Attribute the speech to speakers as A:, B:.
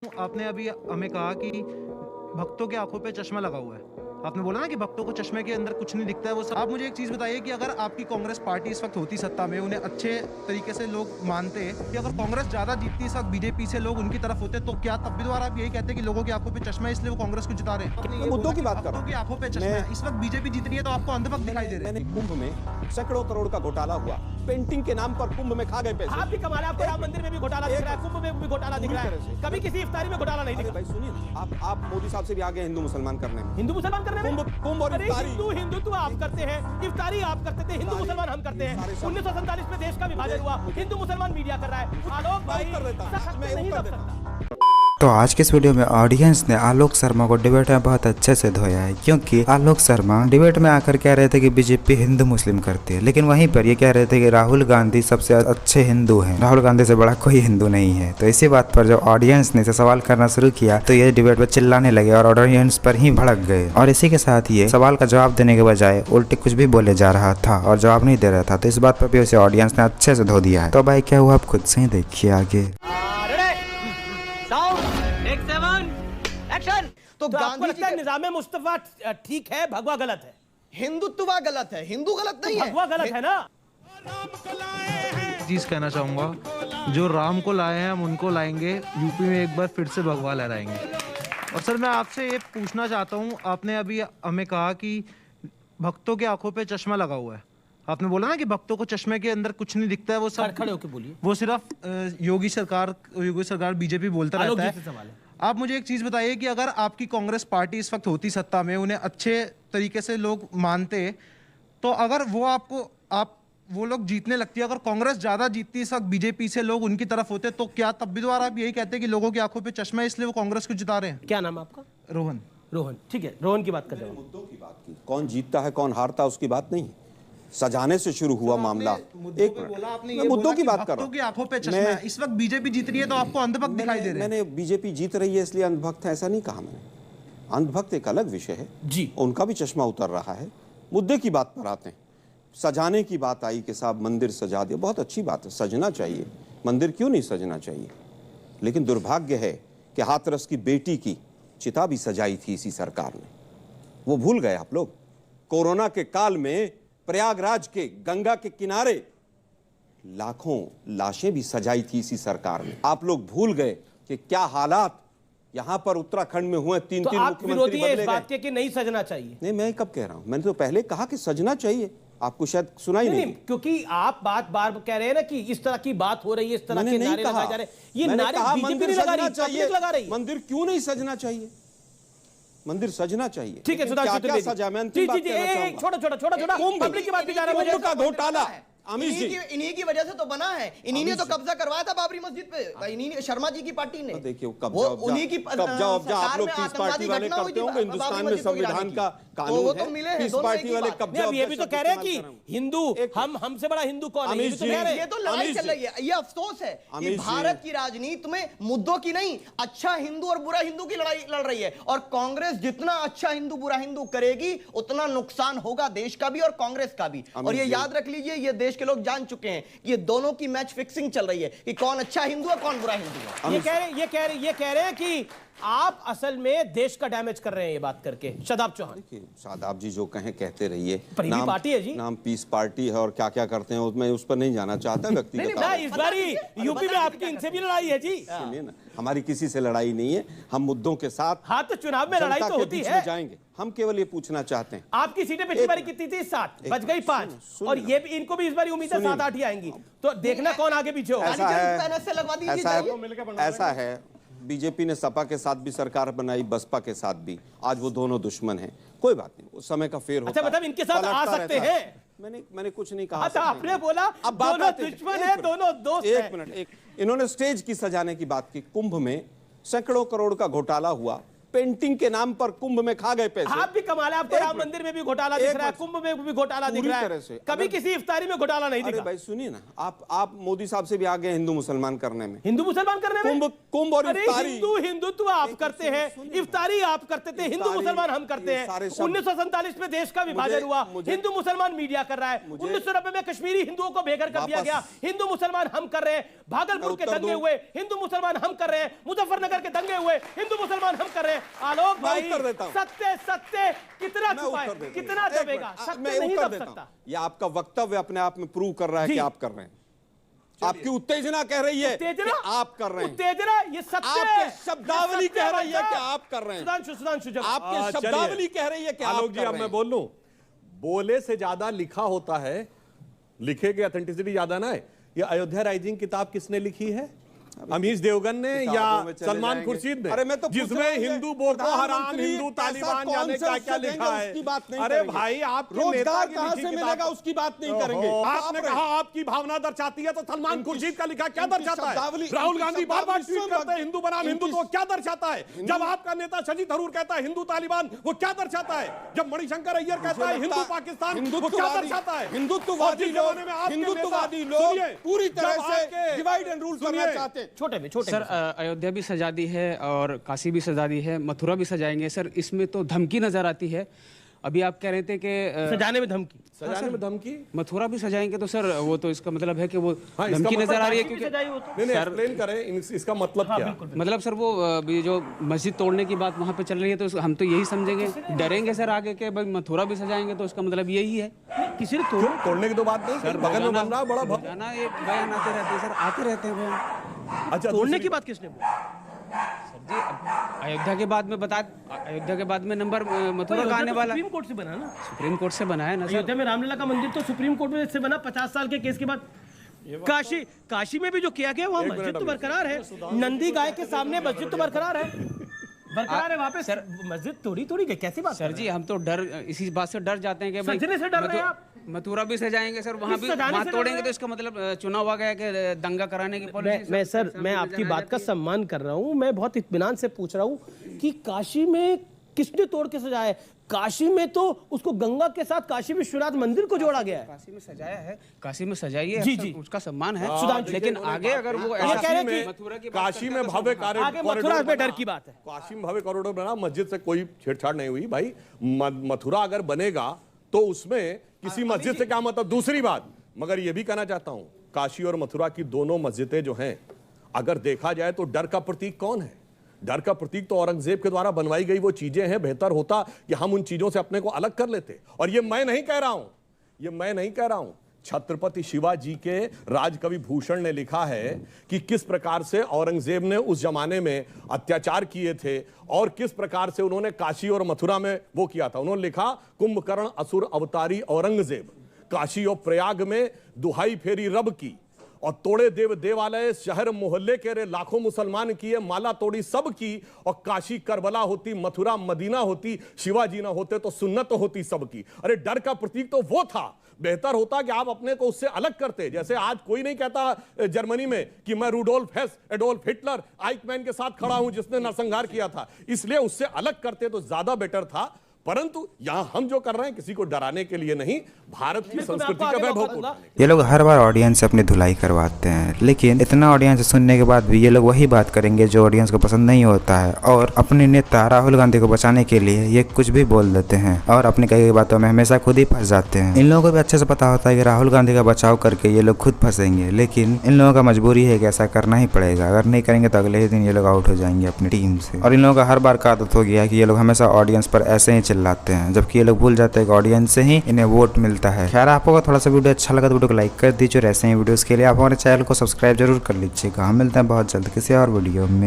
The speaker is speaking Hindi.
A: आपने अभी हमें कहा कि भक्तों की आंखों पे चश्मा लगा हुआ है। आपने बोला ना कि भक्तों को चश्मे के अंदर कुछ नहीं दिखता है वो सब। आप मुझे एक चीज बताइए कि अगर आपकी कांग्रेस पार्टी इस वक्त होती सत्ता में, उन्हें अच्छे तरीके से लोग मानते कि अगर कांग्रेस ज्यादा जीतती इस वक्त बीजेपी से लोग उनकी तरफ होते, तो क्या तब भी दोबारा आप यही कहते कि लोगों की आंखों पे चश्मा है इसलिए वो कांग्रेस को जिता रहे हैं?
B: मुद्दों की बात कर रहा हूं।
A: की आंखों पे चश्मा है, इस वक्त बीजेपी जीत रही है तो आपको अंधभक्त दिखाई दे रहे हैं।
B: कुंभ में सैकड़ों करोड़ का घोटाला हुआ, पेंटिंग के नाम पर कुंभ में खा गए पैसे।
C: आप भी कमाल है, आपको राम मंदिर में भी घोटाला दिख रहा है, कुंभ में भी घोटाला दिख रहा है, कभी किसी इफ्तारी में घोटाला नहीं दिखा।
B: भाई सुनिए, आप मोदी साहब से भी आगे हिंदू मुसलमान करने में।
C: हिंदू मुसलमान करने में
B: कुंभ और इफ्तारी।
C: हिंदुत्व आप करते हैं, इफ्तारी आप करते थे, हिंदू मुसलमान हम करते हैं। 1947 में देश का विभाजन हुआ, हिंदू मुसलमान मीडिया कर रहा है। आलोक भाई नहीं रख सकता।
D: तो आज के इस वीडियो में ऑडियंस ने आलोक शर्मा को डिबेट में बहुत अच्छे से धोया है, क्योंकि आलोक शर्मा डिबेट में आकर कह रहे थे कि बीजेपी हिंदू मुस्लिम करती है, लेकिन वहीं पर ये कह रहे थे कि राहुल गांधी सबसे अच्छे हिंदू हैं, राहुल गांधी से बड़ा कोई हिंदू नहीं है। तो इसी बात पर जब ऑडियंस ने सवाल करना शुरू किया तो ये डिबेट में चिल्लाने लगे और ऑडियंस पर ही भड़क गए, और इसी के साथ ये सवाल का जवाब देने के बजाय उल्टे कुछ भी बोले जा रहा था और जवाब नहीं दे रहा था। तो इस बात पर भी उसे ऑडियंस ने अच्छे से धो दिया है। तो भाई क्या हुआ आप खुद से ही देखिए आगे।
C: तो गांधी जी का निजामे मुस्तफा ठीक है, भगवा गलत है,
E: हिंदुत्व गलत है, हिंदू गलत नहीं है,
C: भगवा गलत है ना।
A: चीज कहना चाहूंगा, जो राम को लाए हैं हम उनको लाएंगे, यूपी में एक बार फिर से भगवा लहराएंगे। और सर मैं आपसे ये पूछना चाहता हूँ, आपने अभी हमें कहा कि भक्तों की आंखों पे चश्मा लगा हुआ है। आपने बोला ना कि भक्तों को चश्मे के अंदर कुछ नहीं दिखता है वो सब।
C: खड़े होकर बोलिए।
A: वो सिर्फ योगी सरकार बीजेपी बोलता रहता है। आप मुझे एक चीज बताइए कि अगर आपकी कांग्रेस पार्टी इस वक्त होती सत्ता में, उन्हें अच्छे तरीके से लोग मानते, तो अगर वो लोग जीतने लगती है, अगर कांग्रेस ज्यादा जीतती इस वक्त बीजेपी से लोग उनकी तरफ होते, तो क्या तब भी दोबारा आप यही कहते कि लोगों की आंखों पे चश्मा है इसलिए वो कांग्रेस को जिता रहे हैं?
C: क्या नाम है आपका? रोहन, ठीक है, रोहन की बात कर रहे हैं।
B: मुद्दों की बात की, कौन जीतता है कौन हारता है उसकी बात नहीं, सजाने से शुरू हुआ मामला। एक मैं मुद्दों की बात कर रहा हूं।
A: की आंखों पे चश्मा है, इस वक्त बीजेपी जीत रही है तो आपको अंधभक्त दिखाई दे रहे हैं।
B: मैंने बीजेपी जीत रही है इसलिए अंधभक्त है ऐसा नहीं कहा मैंने। अंधभक्त एक अलग विषय है
C: जी,
B: उनका भी चश्मा उतर रहा है। मुद्दे की बात पर आते हैं। सजाने की बात आई कि साहब मंदिर सजा दिया, बहुत अच्छी बात है, सजना चाहिए, मंदिर क्यों नहीं सजना चाहिए। लेकिन दुर्भाग्य है कि हाथरस की बेटी की चिता भी सजाई थी इसी सरकार ने, वो भूल गए आप लोग। कोरोना के काल में प्रयागराज के गंगा के किनारे लाखों लाशें भी सजाई थी इसी सरकार ने। आप लोग भूल गए कि क्या हालात यहां पर उत्तराखंड में हुए। तीन मुख्यमंत्री बदले गए
C: कि नहीं सजना चाहिए।
B: नहीं, मैं कब कह रहा हूं, मैंने तो पहले कहा कि सजना चाहिए, आपको शायद सुना ही नहीं।
C: क्योंकि आप बात बार कह रहे हैं ना कि इस तरह की बात हो रही है, इस तरह के नारे लगाए जा रहे हैं। ये नारे बीजेपी नहीं लगा रही, पब्लिक लगा रही है।
B: मंदिर क्यों नहीं सजना चाहिए, मंदिर सजना चाहिए।
C: ठीक है,
B: क्या सजा, मैं अंतिम बात कहना चाहूंगा।
C: छोटा पब्लिक की बात भी जा रहा है।
B: कुंभ का घोटाला
E: इन्हीं की वजह से तो बना है। इन्हीं ने तो कब्जा करवाया था बाबरी मस्जिद पे, इन्हीं शर्मा जी की पार्टी ने।
B: देखिए कब्जा आप लोग पीस पार्टी वाले करते होंगे, हिंदुस्तान में संविधान का कानून है, पीस पार्टी वाले कब्जा।
C: ये भी तो कह रहे हैं कि हिंदू हमसे बड़ा हिंदू कौन है।
E: ये तो लड़ाई चल रही है। ये अफसोस है कि भारत की राजनीति में मुद्दों की नहीं, अच्छा हिंदू और बुरा हिंदू की लड़ाई लड़ रही है। और कांग्रेस जितना अच्छा हिंदू बुरा हिंदू करेगी उतना नुकसान होगा देश का भी और कांग्रेस का भी। और ये याद रख लीजिए, ये देश के लोग जान चुके हैं कि ये दोनों की मैच फिक्सिंग चल रही है कि कौन अच्छा हिंदू है कौन बुरा हिंदू है।
C: ये कह रहे हैं कि आप असल में देश का डैमेज कर रहे हैं ये बात करके। शादाब चौहान,
B: शादाब जी जो कहें कहते रहिए,
C: नाम पार्टी है जी,
B: नाम पीस पार्टी है और क्या क्या करते हैं मैं उस पर नहीं जाना चाहता व्यक्तिगत।
C: इस बार यूपी में आपकी इनसे भी लड़ाई है जी।
B: सुनिए ना, हमारी किसी से लड़ाई नहीं है, हम मुद्दों के साथ।
C: हाँ, तो चुनाव में लड़ाई तो होती है,
B: जाएंगे। हम केवल ये पूछना चाहते हैं,
C: आपकी सीटें पिछली बार कितनी थी? 7, बच गई 5, और ये भी इनको भी इस बार उम्मीद है 7-8 ही आएंगी। तो देखना कौन आगे पीछे होगा।
B: ऐसा है, बीजेपी ने सपा के साथ भी सरकार बनाई, बसपा के साथ भी, आज वो दोनों दुश्मन हैं। कोई बात नहीं, उस समय का फेर होता है।
C: मतलब इनके साथ आ सकते हैं।
B: मैंने कुछ नहीं कहा।
C: आपने बोला अब दोनों दुश्मन है, दोनों दोस्त हैं।
B: एक मिनट, इन्होंने स्टेज की सजाने की बात की। कुंभ में सैकड़ों करोड़ का घोटाला हुआ, पेंटिंग के नाम पर कुंभ में खा गए पैसे।
C: आप भी कमाल है, आपको राम मंदिर में भी घोटाला दिख रहा है, कुंभ में भी घोटाला दिख रहा है, कभी किसी इफ्तारी में घोटाला नहीं दिखा।
B: भाई सुनिए ना, आप मोदी साहब से भी आगे हिंदू मुसलमान करने में,
C: हिंदू मुसलमान करने में,
B: कुंभ और इफ्तारी।
C: हिंदुत्व आप करते हैं, इफ्तारी आप करते थे, हिंदू मुसलमान हम करते हैं। 1947 में देश का विभाजन हुआ, हिंदू मुसलमान मीडिया कर रहा है। 1990 में कश्मीरी हिंदुओं को बेघर कर दिया गया, हिंदू मुसलमान हम कर रहे हैं। भागलपुर के दंगे हुए, हिंदू मुसलमान हम कर रहे हैं। मुजफ्फरनगर के दंगे हुए, हिंदू मुसलमान हम कर रहे हैं। आलोक भाई, सत्य कितना छुपाए, कितना दबेगा? सत्य नहीं दब सकता।
B: ये आपका वक्तव्य अपने आप में प्रूव कर रहा है कि आप कर रहे हैं। आपकी उत्तेजना कह रही है कि आप कर रहे हैं।
C: उत्तेजना, ये सत्य है।
B: शब्दावली कह रही है कि आप कर रहे हैं।
C: सुधांशु
B: आपकी शब्दावली कह रही है कि आप
F: आलोक जी, अब मैं बोल लूं, बोले से ज्यादा लिखा होता है, लिखे की ऑथेंटिसिटी ज्यादा ना है। ये अयोध्या राइजिंग किताब किसने लिखी है? अमीश देवगन ने या सलमान खुर्शीद ने?
B: अरे मैं तो
F: जिसमें हिंदू बोको हराम, हिंदू तालिबान, जाने क्या क्या लिखा है।
B: उसकी बात नहीं
F: अरे भाई, आप
B: रोजगार कहां से मिलेगा उसकी बात नहीं करेंगे।
F: आपने कहा आपकी भावना दर्शाती है, तो सलमान खुर्शीद का लिखा क्या दर्शाता है? राहुल गांधी बार बार ट्वीट करते हैं हिंदू बनाम हिंदू, तो क्या दर्शाता है? जब आपका नेता शशि थरूर कहता है हिंदू तालिबान, वो क्या दर्शाता है? जब मणिशंकर अय्यर कहता है हिंदू पाकिस्तान, वो क्या दर्शाता है?
B: हिंदुत्ववादी लोग पूरी तरह से डिवाइड एंड रूल करना चाहते हैं।
C: छोटे में छोटे
G: सर, अयोध्या भी सजा दी है और काशी भी सजा दी है, मथुरा भी सजाएंगे सर। इसमें तो धमकी नजर आती है। अभी आप कह रहे थे कि
C: सजाने में धमकी,
F: सजाने में धमकी,
G: मथुरा भी सजाएंगे, तो सर वो तो इसका मतलब है कि वो धमकी नजर आ रही है। क्योंकि
F: नहीं, एक्सप्लेन करें इसका मतलब क्या?
G: मतलब सर वो जो मस्जिद तोड़ने की बात वहाँ पे चल रही है, तो हम तो यही समझेंगे, डरेंगे सर आगे के भाई मथुरा भी सजाएंगे, तो इसका मतलब यही है।
C: किसी ने
F: तोड़ने की तो बात नहीं, सर बगल में बन रहा बड़ा
G: जाना, ये बयान आते रहते हैं सर, आते रहते हैं बयान।
F: अच्छा,
C: तोड़ने की बात किसने बोली?
G: सर जी, अयोध्या के बाद में नंबर मथुरा का आने वाला।
C: सुप्रीम कोर्ट से बना ना,
G: सुप्रीम कोर्ट से बना है ना सर।
C: अयोध्या में रामलला का मंदिर तो सुप्रीम कोर्ट में से बना 50 साल के केस के बाद। काशी में भी जो किया गया वहाँ मस्जिद तो बरकरार है, नंदी गाय के सामने मस्जिद तो बरकरार है वहाँ पे। सर मस्जिद तोड़ी गई, कैसी बात?
G: सर जी, हम तो इसी बात से डर जाते हैं कि भाई
C: सजने से डर रहे हैं आप।
G: मथुरा भी सजाएंगे सर, वहाँ तोड़ेंगे, तो इसका मतलब चुनाव हुआ गया कि दंगा कराने की पॉलिसी।
C: मैं आपकी बात का सम्मान कर रहा हूँ, मैं बहुत इत्मीनान से पूछ रहा हूँ कि काशी में किसने तोड़ के सजाया है? काशी में तो उसको गंगा के साथ काशी विश्वनाथ मंदिर को जोड़ा गया है।
G: काशी में सजाया है, काशी में सजाइए,
C: जी
G: उसका सम्मान है।
C: लेकिन
G: आगे अगर वो
F: काशी में भव्य
C: मथुरा में डर की बात है।
F: काशी में भव्य कॉरिडोर बना, मस्जिद से कोई छेड़छाड़ नहीं हुई भाई। मथुरा अगर बनेगा तो उसमें किसी मस्जिद से क्या मतलब? दूसरी बात, मगर यह भी कहना चाहता हूं, काशी और मथुरा की दोनों मस्जिदें जो हैं, अगर देखा जाए तो डर का प्रतीक कौन है? डर का प्रतीक तो औरंगजेब के द्वारा बनवाई गई वो चीजें हैं। बेहतर होता कि हम उन चीजों से अपने को अलग कर लेते। और ये मैं नहीं कह रहा हूं, छत्रपति शिवाजी के राजकवि भूषण ने लिखा है कि किस प्रकार से औरंगजेब ने उस जमाने में अत्याचार किए थे और किस प्रकार से उन्होंने काशी और मथुरा में वो किया था। उन्होंने लिखा, कुंभकर्ण असुर अवतारी औरंगजेब, काशी और प्रयाग में दुहाई फेरी रब की, और तोड़े देव देवालय, शहर मोहल्ले के रे लाखों मुसलमान किए, माला तोड़ी सब की, और काशी करबला होती, मथुरा मदीना होती, शिवाजी ना होते तो सुन्नत होती सबकी। अरे डर का प्रतीक तो वो था। बेहतर होता कि आप अपने को उससे अलग करते। जैसे आज कोई नहीं कहता जर्मनी में कि मैं रूडोल्फ हेस, एडोल्फ हिटलर, आइकमैन के साथ खड़ा हूं जिसने नरसंहार किया था। इसलिए उससे अलग करते तो ज्यादा बेटर था। परंतु यहां हम जो कर रहे हैं किसी को डराने के लिए नहीं, भारत की संस्कृति का वैभव।
D: ये लोग हर बार ऑडियंस से अपनी धुलाई करवाते हैं, लेकिन इतना ऑडियंस सुनने के बाद भी ये लोग वही बात करेंगे जो ऑडियंस को पसंद नहीं होता है, और अपने नेता राहुल गांधी को बचाने के लिए ये कुछ भी बोल देते हैं और अपनी कई कई बातों में हमेशा खुद ही फंस जाते हैं। इन लोगों को भी अच्छे से पता होता है कि राहुल गांधी का बचाव करके ये लोग खुद फंसेंगे, लेकिन इन लोगों का मजबूरी है कि ऐसा करना ही पड़ेगा। अगर नहीं करेंगे तो अगले ही दिन ये लोग आउट हो जाएंगे अपनी टीम से। और इन लोगों का हर बार का आदत हो गया है कि ये लोग हमेशा ऑडियंस पर ऐसे ही चिल्लाते हैं, जबकि ये लोग भूल जाते हैं कि ऑडियंस से ही इन्हें वोट मिलता है। खैर, आपको थोड़ा सा वीडियो अच्छा लगा तो वीडियो को लाइक कर दीजिए और ऐसे ही वीडियोस के लिए आप हमारे चैनल को सब्सक्राइब जरूर कर लीजिएगा। हम मिलते हैं बहुत जल्द किसी और वीडियो में।